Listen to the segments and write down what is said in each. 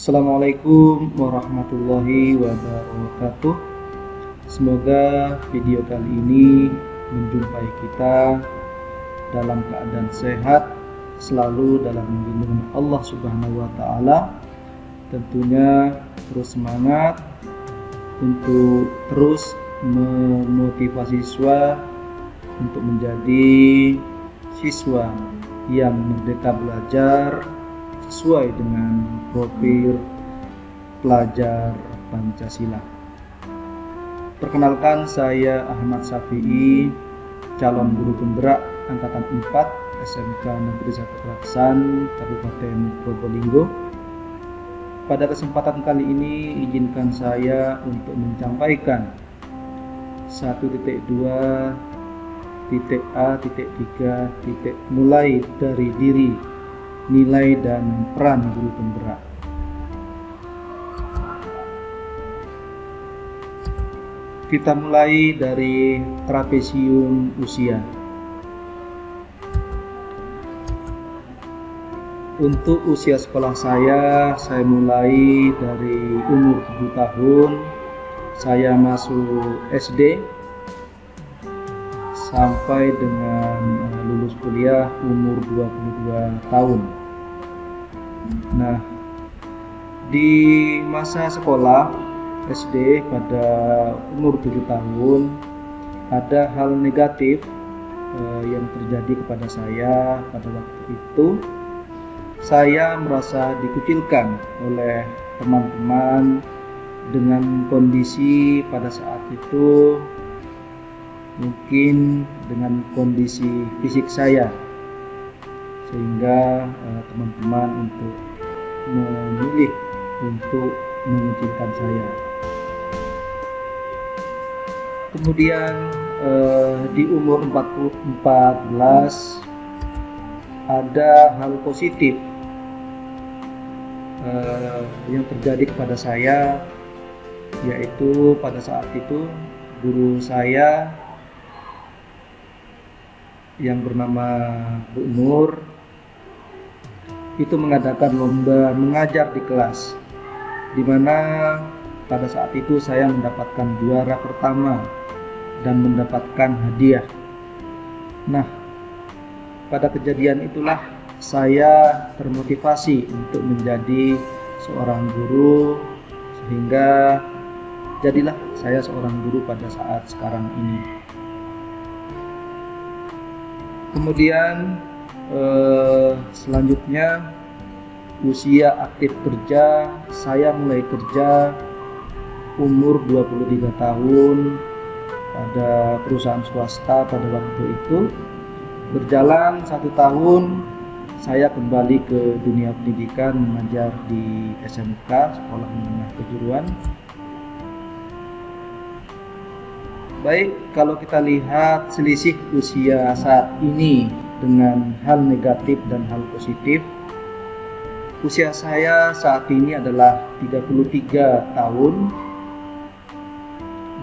Assalamualaikum warahmatullahi wabarakatuh. Semoga video kali ini menjumpai kita dalam keadaan sehat, selalu dalam lindungan Allah Subhanahu wa Ta'ala. Tentunya terus semangat untuk terus memotivasi siswa untuk menjadi siswa yang merdeka belajar sesuai dengan profil pelajar Pancasila. Perkenalkan, saya Ahmad Syafi'i, calon guru penggerak angkatan 4 SMK Negeri 1 Keraksan, Kabupaten Probolinggo. Pada kesempatan kali ini izinkan saya untuk menyampaikan 1.2.A.3. Mulai dari diri, nilai dan peran guru penggerak. Kita mulai dari trapesium usia. Untuk usia sekolah saya mulai dari umur 7 tahun. Saya masuk SD sampai dengan lulus kuliah umur 22 tahun. Nah, di masa sekolah SD pada umur 7 tahun ada hal negatif yang terjadi kepada saya pada waktu itu. Saya merasa dikucilkan oleh teman-teman dengan kondisi pada saat itu, mungkin dengan kondisi fisik saya, sehingga teman-teman untuk memilih untuk mengucilkan saya. Kemudian di umur 14 ada hal positif yang terjadi kepada saya, yaitu pada saat itu guru saya yang bernama Bu Nur itu mengadakan lomba mengajar di kelas, di mana pada saat itu saya mendapatkan juara pertama dan mendapatkan hadiah. Nah, pada kejadian itulah saya termotivasi untuk menjadi seorang guru, sehingga jadilah saya seorang guru pada saat sekarang ini. Kemudian selanjutnya usia aktif kerja, saya mulai kerja umur 23 tahun pada perusahaan swasta pada waktu itu. Berjalan 1 tahun, saya kembali ke dunia pendidikan, mengajar di SMK, Sekolah Menengah Kejuruan. Baik, kalau kita lihat selisih usia saat ini dengan hal negatif dan hal positif, usia saya saat ini adalah 33 tahun.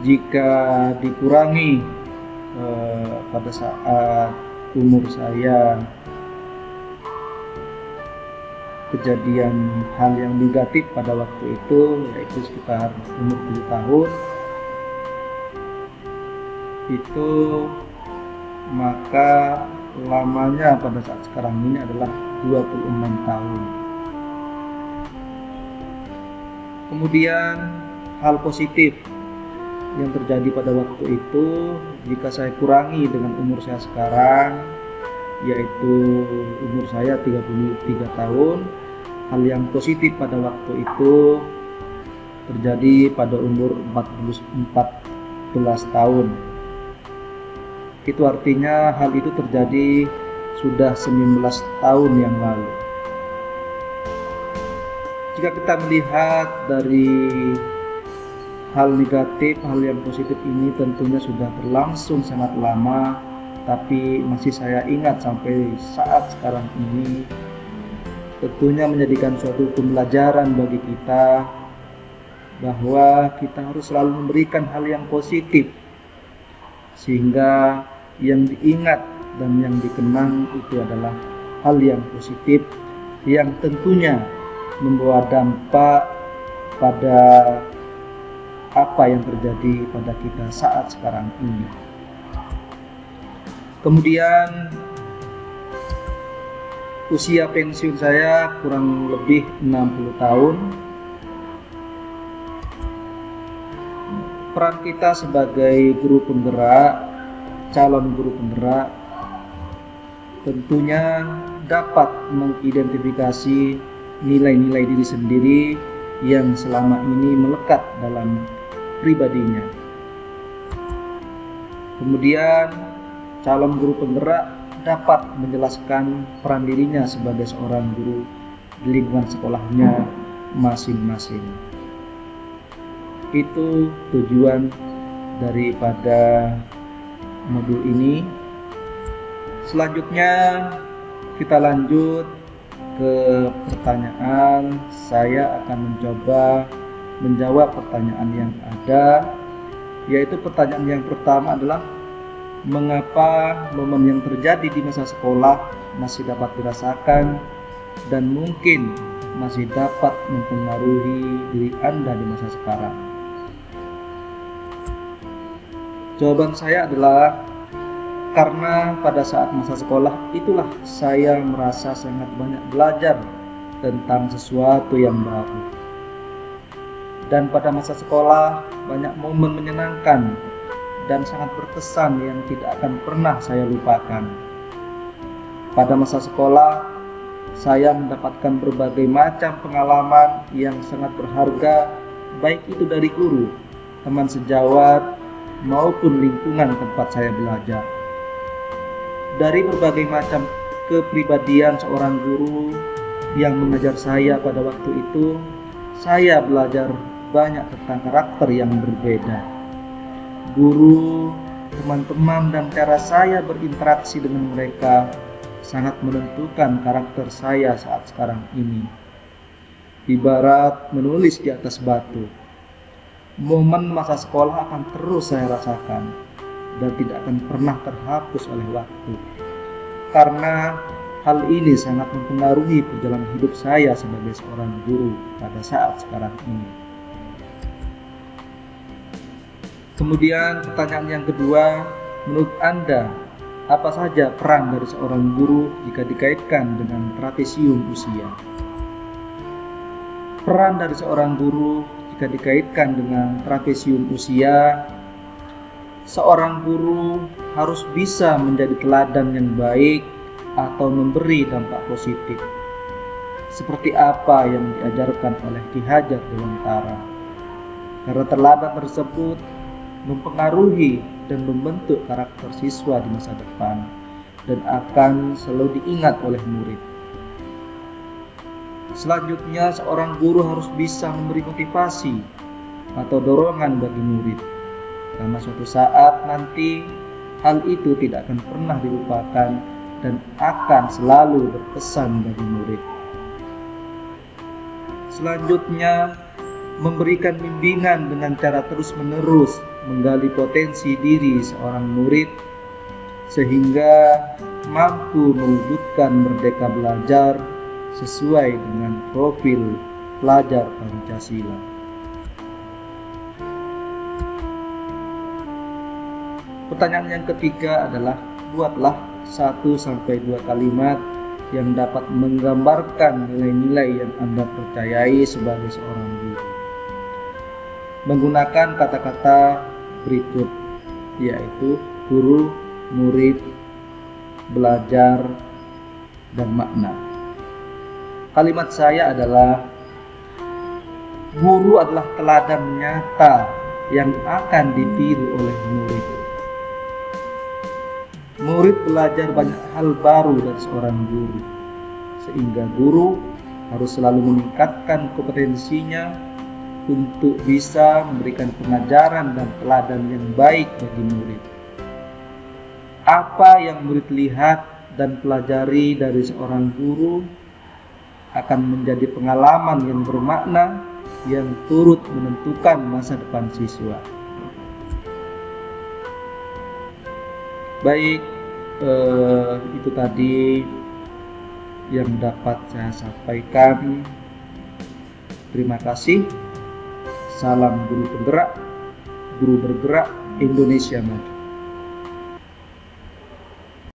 Jika dikurangi pada saat umur saya kejadian hal yang negatif pada waktu itu, yaitu sekitar umur 7 tahun, itu maka lamanya pada saat sekarang ini adalah 26 tahun. Kemudian hal positif yang terjadi pada waktu itu, jika saya kurangi dengan umur saya sekarang, yaitu umur saya 33 tahun, hal yang positif pada waktu itu terjadi pada umur 14 tahun. Itu artinya hal itu terjadi sudah 19 tahun yang lalu. Jika kita melihat dari hal negatif, hal yang positif ini tentunya sudah berlangsung sangat lama, tapi masih saya ingat sampai saat sekarang ini. Tentunya menjadikan suatu pembelajaran bagi kita bahwa kita harus selalu memberikan hal yang positif, sehingga yang diingat dan yang dikenang itu adalah hal yang positif yang tentunya membawa dampak pada apa yang terjadi pada kita saat sekarang ini. Kemudian usia pensiun saya kurang lebih 60 tahun. Peran kita sebagai guru penggerak, calon guru penggerak, tentunya dapat mengidentifikasi nilai-nilai diri sendiri yang selama ini melekat dalam pribadinya. Kemudian calon guru penggerak dapat menjelaskan peran dirinya sebagai seorang guru di lingkungan sekolahnya masing-masing. Itu tujuan daripada modul ini. Selanjutnya kita lanjut ke pertanyaan. Saya akan mencoba menjawab pertanyaan yang ada, yaitu pertanyaan yang pertama adalah mengapa momen yang terjadi di masa sekolah masih dapat dirasakan dan mungkin masih dapat mempengaruhi diri Anda di masa sekarang. Jawaban saya adalah karena pada saat masa sekolah itulah saya merasa sangat banyak belajar tentang sesuatu yang baru. Dan pada masa sekolah banyak momen menyenangkan dan sangat berkesan yang tidak akan pernah saya lupakan. Pada masa sekolah saya mendapatkan berbagai macam pengalaman yang sangat berharga, baik itu dari guru, teman sejawat, maupun lingkungan tempat saya belajar. Dari berbagai macam kepribadian seorang guru yang mengajar saya pada waktu itu, saya belajar banyak tentang karakter yang berbeda. Guru, teman-teman, dan cara saya berinteraksi dengan mereka sangat menentukan karakter saya saat sekarang ini. Ibarat menulis di atas batu, momen masa sekolah akan terus saya rasakan dan tidak akan pernah terhapus oleh waktu. Karena hal ini sangat mempengaruhi perjalanan hidup saya sebagai seorang guru pada saat sekarang ini. Kemudian pertanyaan yang kedua, menurut Anda, apa saja peran dari seorang guru jika dikaitkan dengan trapesium usia? Peran dari seorang guru jika dikaitkan dengan trapesium usia, seorang guru harus bisa menjadi teladan yang baik atau memberi dampak positif, seperti apa yang diajarkan oleh Ki Hajar Dewantara. Karena teladan tersebut mempengaruhi dan membentuk karakter siswa di masa depan dan akan selalu diingat oleh murid. Selanjutnya, seorang guru harus bisa memberi motivasi atau dorongan bagi murid, karena suatu saat nanti hal itu tidak akan pernah dilupakan dan akan selalu berkesan bagi murid. Selanjutnya, memberikan bimbingan dengan cara terus-menerus menggali potensi diri seorang murid sehingga mampu mewujudkan merdeka belajar sesuai dengan profil pelajar Pancasila. Pertanyaan yang ketiga adalah buatlah 1-2 kalimat yang dapat menggambarkan nilai-nilai yang Anda percayai sebagai seorang guru. Menggunakan kata-kata berikut, yaitu guru, murid, belajar, dan makna. Kalimat saya adalah, guru adalah teladan nyata yang akan ditiru oleh murid. Murid belajar banyak hal baru dari seorang guru, sehingga guru harus selalu meningkatkan kompetensinya untuk bisa memberikan pengajaran dan teladan yang baik bagi murid. Apa yang murid lihat dan pelajari dari seorang guru akan menjadi pengalaman yang bermakna yang turut menentukan masa depan siswa. Baik, itu tadi yang dapat saya sampaikan. Terima kasih. Salam guru penggerak, guru bergerak, Indonesia Maju.